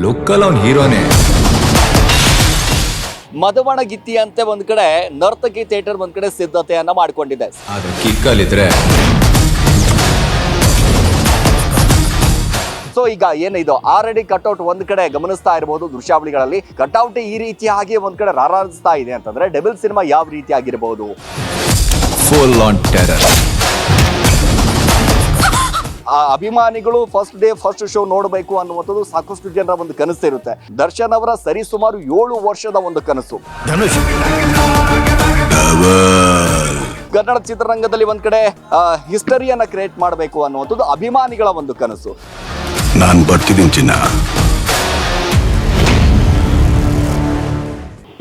ಲುಕ್ಕಲ್ಲಿ ಅವ್ನು ಹೀರೋನೇ. ಮದವಣಗಿತ್ತಿ ಅಂತೆ ಒಂದ್ ಕಡೆ ನರ್ತಕಿ ಥಿಯೇಟರ್ ಒಂದ್ ಕಡೆ ಸಿದ್ಧತೆಯನ್ನ ಮಾಡ್ಕೊಂಡಿದೆ. ಆದ್ರೆ ಕಿಕ್ಕಲ್ಲಿದ್ರೆ ಸೊ ಈಗ ಏನಿದು ಆಲ್ರೆಡಿ ಕಟ್ಔಟ್ ಒಂದ್ ಕಡೆ ಗಮನಿಸ್ತಾ ಇರಬಹುದು ದೃಶ್ಯಾವಳಿಗಳಲ್ಲಿ. ಕಟ್ಔಟ್ ಈ ರೀತಿಯಾಗಿ ಒಂದ್ ಕಡೆ ರಾರಾಜಿಸ್ತಾ ಇದೆ ಅಂತಂದ್ರೆ ಡೆವಿಲ್ ಸಿನಿಮಾ ಯಾವ ರೀತಿ ಆಗಿರಬಹುದು. Full on terror. ಆ ಅಭಿಮಾನಿಗಳು ಫಸ್ಟ್ ಡೇ ಫಸ್ಟ್ ಶೋ ನೋಡಬೇಕು ಅನ್ನುವಂಥದ್ದು ಸಾಕಷ್ಟು ಜನರ ಒಂದು ಕನಸು ಇರುತ್ತೆ. ದರ್ಶನ್ ಅವರ ಸರಿಸುಮಾರು 7 ವರ್ಷದ ಒಂದು ಕನಸು. ಕನ್ನಡ ಚಿತ್ರರಂಗದಲ್ಲಿ ಒಂದ್ ಕಡೆ ಹಿಸ್ಟರಿಯನ್ನ ಕ್ರಿಯೇಟ್ ಮಾಡಬೇಕು ಅನ್ನುವಂಥದ್ದು ಅಭಿಮಾನಿಗಳ ಒಂದು ಕನಸು. ನಾನು ಬರ್ತಿದ್ದೀನಿ ಚಿನ್ನ.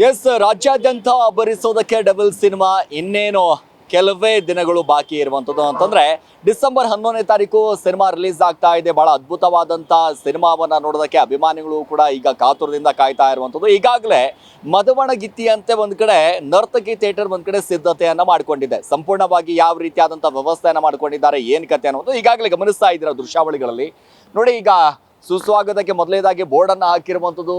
ಎಸ್, ರಾಜ್ಯಾದ್ಯಂತ ಅಬ್ಬರಿಸೋದಕ್ಕೆ ಡೆವಿಲ್ ಸಿನಿಮಾ ಇನ್ನೇನು ಕೆಲವೇ ದಿನಗಳು ಬಾಕಿ ಇರುವಂಥದ್ದು ಅಂತಂದ್ರೆ ಡಿಸೆಂಬರ್ 11ನೇ ತಾರೀಕು ಸಿನಿಮಾ ರಿಲೀಸ್ ಆಗ್ತಾ ಇದೆ. ಬಹಳ ಅದ್ಭುತವಾದಂಥ ಸಿನಿಮಾವನ್ನ ನೋಡೋದಕ್ಕೆ ಅಭಿಮಾನಿಗಳು ಕೂಡ ಈಗ ಕಾತುರದಿಂದ ಕಾಯ್ತಾ ಇರುವಂಥದ್ದು. ಈಗಾಗಲೇ ಮದವಣಗಿತ್ತಿ ಅಂತೆ ಒಂದ್ ಕಡೆ ನರ್ತಕಿ ಥಿಯೇಟರ್ ಒಂದ್ ಕಡೆ ಸಿದ್ಧತೆಯನ್ನ ಮಾಡ್ಕೊಂಡಿದೆ. ಸಂಪೂರ್ಣವಾಗಿ ಯಾವ ರೀತಿಯಾದಂಥ ವ್ಯವಸ್ಥೆಯನ್ನ ಮಾಡ್ಕೊಂಡಿದ್ದಾರೆ, ಏನ್ ಕತೆ ಅನ್ನೋದು ಈಗಾಗಲೇ ಗಮನಿಸ್ತಾ ಇದ್ದೀರಾ ದೃಶ್ಯಾವಳಿಗಳಲ್ಲಿ. ನೋಡಿ, ಈಗ ಸುಸ್ವಾಗತಕ್ಕೆ ಮೊದಲೇದಾಗಿ ಬೋರ್ಡ್ ಅನ್ನ ಹಾಕಿರುವಂಥದ್ದು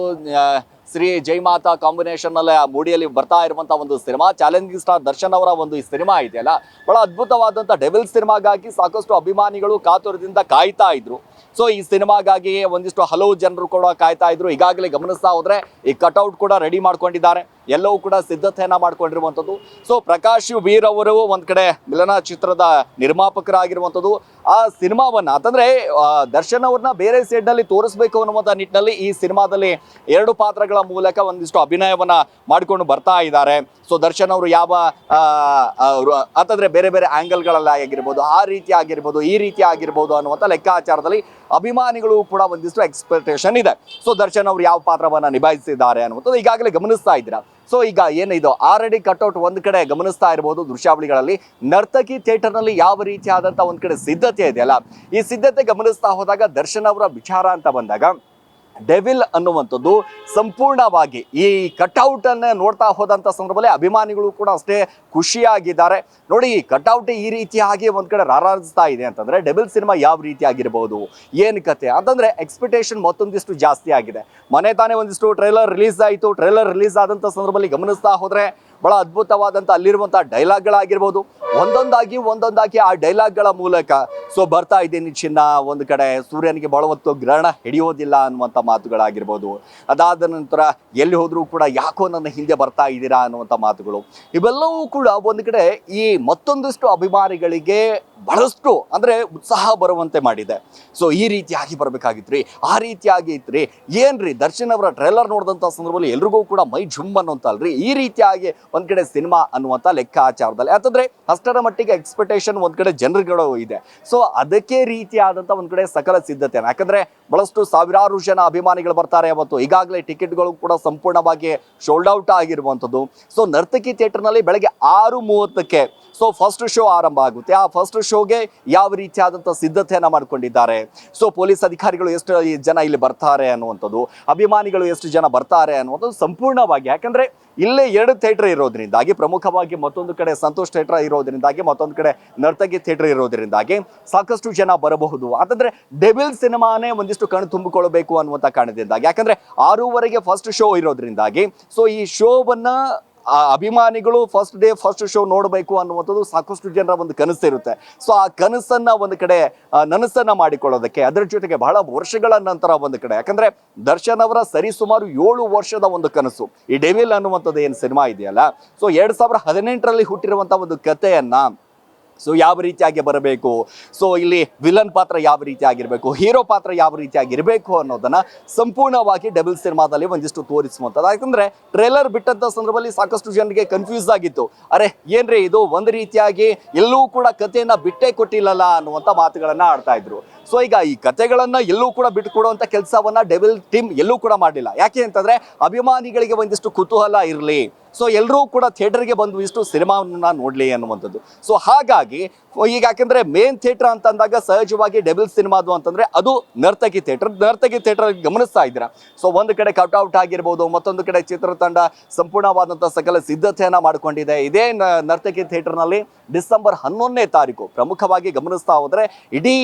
ಶ್ರೀ ಜೈ ಮಾತಾ ಕಾಂಬಿನೇಷನ್ ನಲ್ಲಿ ಮೂಡಿಯಲ್ಲಿ ಬರ್ತಾ ಇರುವಂತಹ ಒಂದು ಸಿನಿಮಾ. ಚಾಲೆಂಜಿಂಗ್ ಸ್ಟಾರ್ ದರ್ಶನ್ ಅವರ ಒಂದು ಈ ಸಿನಿಮಾ ಇದೆಯಲ್ಲ, ಬಹಳ ಅದ್ಭುತವಾದಂಥ ಡೆವಿಲ್ ಸಿನಿಮಾಗಾಗಿ ಸಾಕಷ್ಟು ಅಭಿಮಾನಿಗಳು ಕಾತುರದಿಂದ ಕಾಯ್ತಾ ಇದ್ರು. ಸೊ ಈ ಸಿನಿಮಾಗಾಗಿ ಒಂದಿಷ್ಟು ಹಲವು ಜನರು ಕೂಡ ಕಾಯ್ತಾ ಇದ್ರು. ಈಗಾಗಲೇ ಗಮನಿಸ್ತಾ ಹೋದ್ರೆ ಈ ಕಟ್ಔಟ್ ಕೂಡ ರೆಡಿ ಮಾಡ್ಕೊಂಡಿದ್ದಾರೆ. ಎಲ್ಲವೂ ಕೂಡ ಸಿದ್ಧತೆಯನ್ನ ಮಾಡ್ಕೊಂಡಿರುವಂಥದ್ದು. ಸೊ ಪ್ರಕಾಶ್ ವೀರ್ ಅವರು ಒಂದ್ ಕಡೆ ಮಿಲನ ಚಿತ್ರದ ನಿರ್ಮಾಪಕರಾಗಿರುವಂಥದ್ದು. ಆ ಸಿನಿಮಾವನ್ನ ಅಂತಂದ್ರೆ ದರ್ಶನ್ ಅವ್ರನ್ನ ಬೇರೆ ಸೈಡ್ ನಲ್ಲಿ ತೋರಿಸ್ಬೇಕು ಅನ್ನುವಂಥ ನಿಟ್ಟಿನಲ್ಲಿ ಈ ಸಿನಿಮಾದಲ್ಲಿ 2 ಪಾತ್ರಗಳ ಮೂಲಕ ಒಂದಿಷ್ಟು ಅಭಿನಯವನ್ನ ಮಾಡಿಕೊಂಡು ಬರ್ತಾ ಇದ್ದಾರೆ. ಸೊ ದರ್ಶನ್ ಅವರು ಯಾವ ಅಂತಂದ್ರೆ ಬೇರೆ ಬೇರೆ ಆಂಗಲ್ಗಳಲ್ಲಿ ಆಗಿರ್ಬೋದು, ಆ ರೀತಿ ಆಗಿರ್ಬೋದು, ಈ ರೀತಿ ಆಗಿರ್ಬೋದು ಅನ್ನುವಂಥ ಲೆಕ್ಕಾಚಾರದಲ್ಲಿ ಅಭಿಮಾನಿಗಳು ಕೂಡ ಒಂದಿಷ್ಟು ಎಕ್ಸ್ಪೆಕ್ಟೇಷನ್ ಇದೆ. ಸೊ ದರ್ಶನ್ ಅವರು ಯಾವ ಪಾತ್ರವನ್ನ ನಿಭಾಯಿಸಿದ್ದಾರೆ ಅನ್ನುವಂಥದ್ದು ಈಗಾಗಲೇ ಗಮನಿಸ್ತಾ ಇದ್ದೀರಾ. ಸೊ ಈಗ ಏನಿದು ಆಲ್ರೆಡಿ ಕಟ್ಔಟ್ ಒಂದ್ ಕಡೆ ಗಮನಿಸ್ತಾ ಇರಬಹುದು ದೃಶ್ಯಾವಳಿಗಳಲ್ಲಿ. ನರ್ತಕಿ ಥಿಯೇಟರ್ ನಲ್ಲಿ ಯಾವ ರೀತಿಯಾದಂತ ಒಂದ್ ಕಡೆ ಸಿದ್ಧತೆ ಇದೆಯಲ್ಲ, ಈ ಸಿದ್ಧತೆ ಗಮನಿಸ್ತಾ ಹೋದಾಗ ದರ್ಶನ್ ಅವರ ವಿಚಾರ ಅಂತ ಬಂದಾಗ ಡೆವಿಲ್ ಅನ್ನುವಂಥದ್ದು ಸಂಪೂರ್ಣವಾಗಿ ಈ ಕಟ್ಔಟ್ ಅನ್ನ ನೋಡ್ತಾ ಹೋದಂತ ಸಂದರ್ಭದಲ್ಲಿ ಅಭಿಮಾನಿಗಳು ಕೂಡ ಅಷ್ಟೇ ಖುಷಿಯಾಗಿದ್ದಾರೆ. ನೋಡಿ, ಈ ಕಟ್ಔಟ್ ಈ ರೀತಿಯಾಗಿ ಒಂದ್ ಕಡೆ ರಾರಾಜಿಸ್ತಾ ಇದೆ ಅಂತಂದ್ರೆ ಡೆವಿಲ್ ಸಿನಿಮಾ ಯಾವ ರೀತಿ ಆಗಿರಬಹುದು, ಏನ್ ಕತೆ ಅಂತಂದ್ರೆ ಎಕ್ಸ್ಪೆಕ್ಟೇಷನ್ ಮತ್ತೊಂದಿಷ್ಟು ಜಾಸ್ತಿ ಆಗಿದೆ. ಮನೆ ತಾನೇ ಒಂದಿಷ್ಟು ಟ್ರೈಲರ್ ರಿಲೀಸ್ ಆಯಿತು. ಟ್ರೈಲರ್ ರಿಲೀಸ್ ಆದಂತ ಸಂದರ್ಭದಲ್ಲಿ ಗಮನಿಸ್ತಾ ಹೋದ್ರೆ ಬಹಳ ಅದ್ಭುತವಾದಂಥ ಅಲ್ಲಿರುವಂಥ ಡೈಲಾಗ್ಗಳಾಗಿರ್ಬೋದು, ಒಂದೊಂದಾಗಿ ಆ ಡೈಲಾಗ್ಗಳ ಮೂಲಕ ಸೊ ಬರ್ತಾ ಇದ್ದೀನಿ ಚಿನ್ನ, ಒಂದು ಕಡೆ ಸೂರ್ಯನಿಗೆ ಬಹಳ ಹೊತ್ತು ಗ್ರಹಣ ಹಿಡಿಯೋದಿಲ್ಲ ಅನ್ನುವಂಥ ಮಾತುಗಳಾಗಿರ್ಬೋದು. ಅದಾದ ನಂತರ ಎಲ್ಲಿ ಹೋದರೂ ಕೂಡ ಯಾಕೋ ನನ್ನ ಹಿಂದೆ ಬರ್ತಾ ಇದ್ದೀರಾ ಅನ್ನುವಂಥ ಮಾತುಗಳು, ಇವೆಲ್ಲವೂ ಕೂಡ ಒಂದು ಕಡೆ ಈ ಮತ್ತೊಂದಿಷ್ಟು ಅಭಿಮಾನಿಗಳಿಗೆ ಬಹಳಷ್ಟು ಅಂದರೆ ಉತ್ಸಾಹ ಬರುವಂತೆ ಮಾಡಿದೆ. ಸೊ ಈ ರೀತಿಯಾಗಿ ಬರಬೇಕಾಗಿತ್ತು ರೀ, ಆ ರೀತಿಯಾಗಿ ಇತ್ತು ಏನ್ರಿ ದರ್ಶನ್ ಅವರ ಟ್ರೈಲರ್ ನೋಡಿದಂಥ ಸಂದರ್ಭದಲ್ಲಿ ಎಲ್ರಿಗೂ ಕೂಡ ಮೈ ಜುಮ್ ಅನ್ನೋಂತಲ್ರಿ. ಈ ರೀತಿಯಾಗಿ ಒಂದ್ ಕಡೆ ಸಿನಿಮಾ ಅನ್ನುವಂಥ ಲೆಕ್ಕಾಚಾರದಲ್ಲಿ ಯಾಕಂದ್ರೆ ಅಷ್ಟರ ಮಟ್ಟಿಗೆ ಎಕ್ಸ್ಪೆಕ್ಟೇಷನ್ ಒಂದ್ ಕಡೆ ಜನರುಗಳು ಇದೆ. ಸೊ ಅದಕ್ಕೆ ರೀತಿಯಾದಂಥ ಒಂದ್ ಕಡೆ ಸಕಲ ಸಿದ್ಧತೆ, ಯಾಕಂದ್ರೆ ಬಹಳಷ್ಟು ಸಾವಿರಾರು ಜನ ಅಭಿಮಾನಿಗಳು ಬರ್ತಾರೆ. ಅವತ್ತು ಈಗಾಗಲೇ ಟಿಕೆಟ್ಗಳು ಕೂಡ ಸಂಪೂರ್ಣವಾಗಿ ಶೋಲ್ಡ್ ಔಟ್ ಆಗಿರುವಂಥದ್ದು. ಸೊ ನರ್ತಕಿ ಥಿಯೇಟರ್ನಲ್ಲಿ ಬೆಳಗ್ಗೆ 6:30ಕ್ಕೆ ಸೊ ಫಸ್ಟ್ ಶೋ ಆರಂಭ ಆಗುತ್ತೆ. ಆ ಫಸ್ಟ್ ಶೋಗೆ ಯಾವ ರೀತಿಯಾದಂಥ ಸಿದ್ಧತೆಯನ್ನ ಮಾಡ್ಕೊಂಡಿದ್ದಾರೆ, ಸೊ ಪೊಲೀಸ್ ಅಧಿಕಾರಿಗಳು ಎಷ್ಟು ಜನ ಇಲ್ಲಿ ಬರ್ತಾರೆ ಅನ್ನುವಂಥದ್ದು, ಅಭಿಮಾನಿಗಳು ಎಷ್ಟು ಜನ ಬರ್ತಾರೆ ಅನ್ನುವಂಥದ್ದು ಸಂಪೂರ್ಣವಾಗಿ, ಯಾಕಂದ್ರೆ ಇಲ್ಲೇ 2 ಥಿಯೇಟರ್ ಇರೋದ್ರಿಂದಾಗಿ, ಪ್ರಮುಖವಾಗಿ ಮತ್ತೊಂದು ಕಡೆ ಸಂತೋಷ್ ಥಿಯೇಟರ್ ಇರೋದ್ರಿಂದಾಗಿ, ಮತ್ತೊಂದು ಕಡೆ ನರ್ತಕಿ ಥಿಯೇಟರ್ ಇರೋದ್ರಿಂದಾಗಿ ಸಾಕಷ್ಟು ಜನ ಬರಬಹುದು. ಅಂತಂದ್ರೆ ಡೆವಿಲ್ ಸಿನಿಮಾನೇ ಒಂದಿಷ್ಟು ಕಣ್ಣು ತುಂಬಿಕೊಳ್ಳಬೇಕು ಅನ್ನುವಂಥ ಕಾರಣದಿಂದಾಗಿ, ಯಾಕಂದ್ರೆ 6:30ಗೆ ಫಸ್ಟ್ ಶೋ ಇರೋದ್ರಿಂದಾಗಿ ಸೊ ಈ ಶೋವನ್ನ ಅಭಿಮಾನಿಗಳು ಫಸ್ಟ್ ಡೇ ಫಸ್ಟ್ ಶೋ ನೋಡಬೇಕು ಅನ್ನುವಂಥದ್ದು ಸಾಕಷ್ಟು ಜನರ ಒಂದು ಕನಸು ಇರುತ್ತೆ. ಸೊ ಆ ಕನಸನ್ನ ಒಂದು ಕಡೆ ನನಸನ್ನ ಮಾಡಿಕೊಳ್ಳೋದಕ್ಕೆ, ಅದರ ಜೊತೆಗೆ ಬಹಳ ವರ್ಷಗಳ ನಂತರ ಒಂದು ಕಡೆ, ಯಾಕಂದ್ರೆ ದರ್ಶನ್ ಅವರ ಸರಿಸುಮಾರು 7 ವರ್ಷದ ಒಂದು ಕನಸು ಈ ಡೆವಿಲ್ ಅನ್ನುವಂಥದ್ದು ಏನು ಸಿನಿಮಾ ಇದೆಯಲ್ಲ, ಸೊ 2018ರಲ್ಲಿ ಹುಟ್ಟಿರುವಂತಹ ಒಂದು ಕಥೆಯನ್ನ ಸೊ ಯಾವ ರೀತಿಯಾಗಿ ಬರಬೇಕು, ಸೊ ಇಲ್ಲಿ ವಿಲನ್ ಪಾತ್ರ ಯಾವ ರೀತಿ ಆಗಿರಬೇಕು, ಹೀರೋ ಪಾತ್ರ ಯಾವ ರೀತಿಯಾಗಿರಬೇಕು ಅನ್ನೋದನ್ನ ಸಂಪೂರ್ಣವಾಗಿ ಡೆವಿಲ್ ಸಿನಿಮಾದಲ್ಲಿ ಒಂದಿಷ್ಟು ತೋರಿಸುವಂಥದ್ದು. ಯಾಕಂದ್ರೆ ಟ್ರೇಲರ್ ಬಿಟ್ಟಂತ ಸಂದರ್ಭದಲ್ಲಿ ಸಾಕಷ್ಟು ಜನರಿಗೆ ಕನ್ಫ್ಯೂಸ್ ಆಗಿತ್ತು. ಅರೆ ಏನ್ರಿ ಇದು ಒಂದು ರೀತಿಯಾಗಿ ಎಲ್ಲೂ ಕೂಡ ಕಥೆಯನ್ನ ಬಿಟ್ಟೇ ಕೊಟ್ಟಿಲ್ಲಲ್ಲ ಅನ್ನುವಂಥ ಮಾತುಗಳನ್ನ ಆಡ್ತಾ ಇದ್ರು. ಸೊ ಈಗ ಈ ಕಥೆಗಳನ್ನ ಎಲ್ಲೂ ಕೂಡ ಬಿಟ್ಟುಕೊಡುವಂಥ ಕೆಲಸವನ್ನ ಡೆವಿಲ್ ಟೀಮ್ ಎಲ್ಲೂ ಕೂಡ ಮಾಡಲಿಲ್ಲ. ಯಾಕೆ ಅಂತಂದ್ರೆ ಅಭಿಮಾನಿಗಳಿಗೆ ಒಂದಿಷ್ಟು ಕುತೂಹಲ ಇರಲಿ, ಸೊ ಎಲ್ಲರೂ ಕೂಡ ಥಿಯೇಟರ್ಗೆ ಬಂದು ಇಷ್ಟು ಸಿನಿಮಾವನ್ನ ನೋಡ್ಲಿ ಅನ್ನುವಂಥದ್ದು. ಸೊ ಹಾಗಾಗಿ ಈಗ ಯಾಕಂದ್ರೆ ಮೇನ್ ಥಿಯೇಟರ್ ಅಂತ ಅಂದಾಗ ಸಹಜವಾಗಿ ಡೆವಿಲ್ ಸಿನಿಮಾದು ಅಂತಂದ್ರೆ ಅದು ನರ್ತಕಿ ಥಿಯೇಟರ್ ಗಮನಿಸ್ತಾ ಇದ್ದೀರಾ. ಸೊ ಒಂದು ಕಡೆ ಕಟ್ಔಟ್ ಆಗಿರ್ಬೋದು, ಮತ್ತೊಂದು ಕಡೆ ಚಿತ್ರತಂಡ ಸಂಪೂರ್ಣವಾದಂಥ ಸಕಲ ಸಿದ್ಧತೆಯನ್ನ ಮಾಡಿಕೊಂಡಿದೆ. ಇದೇ ನರ್ತಕಿ ಥಿಯೇಟರ್ನಲ್ಲಿ ಡಿಸೆಂಬರ್ 11ನೇ ತಾರೀಕು ಪ್ರಮುಖವಾಗಿ ಗಮನಿಸ್ತಾ ಹೋದ್ರೆ ಇಡೀ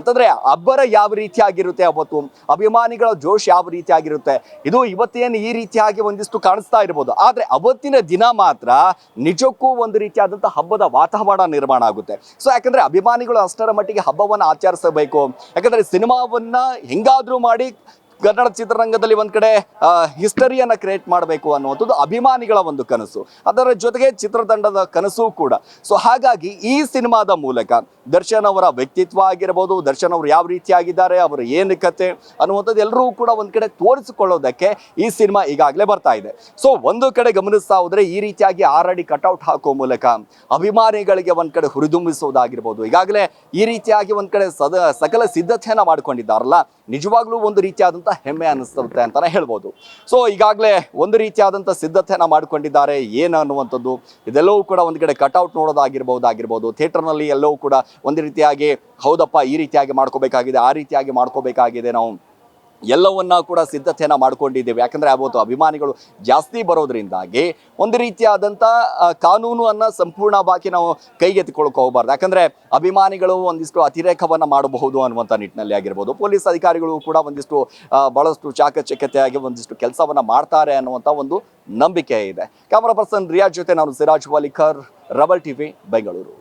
ಅಂತಂದ್ರೆ ಅಬ್ಬರ ಯಾವ ರೀತಿಯಾಗಿರುತ್ತೆ ಅವತ್ತು, ಅಭಿಮಾನಿಗಳ ಜೋಶ್ ಯಾವ ರೀತಿಯಾಗಿರುತ್ತೆ, ಇದು ಇವತ್ತೇನು ಈ ರೀತಿಯಾಗಿ ಒಂದಿಷ್ಟು ಕಾಣಿಸ್ತಾ ಇರ್ಬೋದು. ಆದ್ರೆ ಅವತ್ತಿನ ದಿನ ಮಾತ್ರ ನಿಜಕ್ಕೂ ಒಂದು ರೀತಿಯಾದಂತಹ ಹಬ್ಬದ ವಾತಾವರಣ ನಿರ್ಮಾಣ ಆಗುತ್ತೆ. ಸೊ ಯಾಕಂದ್ರೆ ಅಭಿಮಾನಿಗಳು ಅಷ್ಟರ ಮಟ್ಟಿಗೆ ಹಬ್ಬವನ್ನ ಆಚರಿಸಬೇಕು. ಯಾಕಂದ್ರೆ ಸಿನಿಮಾವನ್ನ ಹೆಂಗಾದ್ರೂ ಮಾಡಿ ಕನ್ನಡ ಚಿತ್ರರಂಗದಲ್ಲಿ ಒಂದ್ ಕಡೆ ಹಿಸ್ಟರಿಯನ್ನ ಕ್ರಿಯೇಟ್ ಮಾಡಬೇಕು ಅನ್ನುವಂಥದ್ದು ಅಭಿಮಾನಿಗಳ ಒಂದು ಕನಸು, ಅದರ ಜೊತೆಗೆ ಚಿತ್ರತಂಡದ ಕನಸು ಕೂಡ. ಸೊ ಹಾಗಾಗಿ ಈ ಸಿನಿಮಾದ ಮೂಲಕ ದರ್ಶನ್ ಅವರ ವ್ಯಕ್ತಿತ್ವ ಆಗಿರ್ಬೋದು, ದರ್ಶನ್ ಅವರು ಯಾವ ರೀತಿಯಾಗಿದ್ದಾರೆ, ಅವರ ಏನು ಕತೆ ಅನ್ನುವಂಥದ್ದು ಎಲ್ಲರೂ ಕೂಡ ಒಂದ್ ಕಡೆ ತೋರಿಸಿಕೊಳ್ಳೋದಕ್ಕೆ ಈ ಸಿನಿಮಾ ಈಗಾಗಲೇ ಬರ್ತಾ ಇದೆ. ಸೊ ಒಂದು ಕಡೆ ಗಮನಿಸ್ತಾ ಹೋದ್ರೆ ಈ ರೀತಿಯಾಗಿ 6 ಅಡಿ ಕಟೌಟ್ ಹಾಕೋ ಮೂಲಕ ಅಭಿಮಾನಿಗಳಿಗೆ ಒಂದ್ ಕಡೆ ಹುರಿದುಂಬಿಸುವುದಾಗಿರ್ಬೋದು, ಈಗಾಗಲೇ ಈ ರೀತಿಯಾಗಿ ಒಂದ್ ಕಡೆ ಸಕಲ ಸಿದ್ಧತೆಯನ್ನ ಮಾಡ್ಕೊಂಡಿದ್ದಾರಲ್ಲ, ನಿಜವಾಗ್ಲೂ ಒಂದು ರೀತಿಯಾದಂಥ ಹೆಮ್ಮೆ ಅನಿಸುತ್ತೆ ಅಂತಾನೆ ಹೇಳ್ಬೋದು. ಸೊ ಈಗಾಗಲೇ ಒಂದು ರೀತಿಯಾದಂಥ ಸಿದ್ಧತೆಯನ್ನ ಮಾಡ್ಕೊಂಡಿದ್ದಾರೆ ಏನು ಅನ್ನುವಂಥದ್ದು, ಇದೆಲ್ಲವೂ ಕೂಡ ಒಂದು ಕಡೆ ಕಟೌಟ್ ನೋಡೋದಾಗಿರ್ಬೋದು, ಥಿಯೇಟರ್ನಲ್ಲಿ ಎಲ್ಲವೂ ಕೂಡ ಒಂದು ರೀತಿಯಾಗಿ ಹೌದಪ್ಪ ಈ ರೀತಿಯಾಗಿ ಮಾಡ್ಕೋಬೇಕಾಗಿದೆ, ಆ ರೀತಿಯಾಗಿ ಮಾಡ್ಕೋಬೇಕಾಗಿದೆ, ನಾವು ಎಲ್ಲವನ್ನ ಕೂಡ ಸಿದ್ಧತೆಯನ್ನ ಮಾಡ್ಕೊಂಡಿದ್ದೇವೆ. ಯಾಕಂದ್ರೆ ಅವತ್ತು ಅಭಿಮಾನಿಗಳು ಜಾಸ್ತಿ ಬರೋದ್ರಿಂದಾಗಿ ಒಂದು ರೀತಿಯಾದಂಥ ಕಾನೂನನ್ನ ಸಂಪೂರ್ಣವಾಗಿ ನಾವು ಕೈಗೆತ್ತಿಕೊಳ್ಳಕ್ಕೆ ಹೋಗಬಾರ್ದು. ಯಾಕಂದ್ರೆ ಅಭಿಮಾನಿಗಳು ಒಂದಿಷ್ಟು ಅತಿರೇಕವನ್ನ ಮಾಡಬಹುದು ಅನ್ನುವಂಥ ನಿಟ್ಟಿನಲ್ಲಿ ಆಗಿರ್ಬೋದು, ಪೊಲೀಸ್ ಅಧಿಕಾರಿಗಳು ಕೂಡ ಒಂದಿಷ್ಟು ಬಹಳಷ್ಟು ಚಾಕಚಕ್ಯತೆಯಾಗಿ ಒಂದಿಷ್ಟು ಕೆಲಸವನ್ನ ಮಾಡ್ತಾರೆ ಅನ್ನುವಂಥ ಒಂದು ನಂಬಿಕೆ ಇದೆ. ಕ್ಯಾಮರಾ ಪರ್ಸನ್ ರಿಯಾಜ್ ಜೊತೆ ನಾನು ಸಿರಾಜ್ ವಾಲಿಕರ್, ರಬಲ್ ಟಿವಿ, ಬೆಂಗಳೂರು.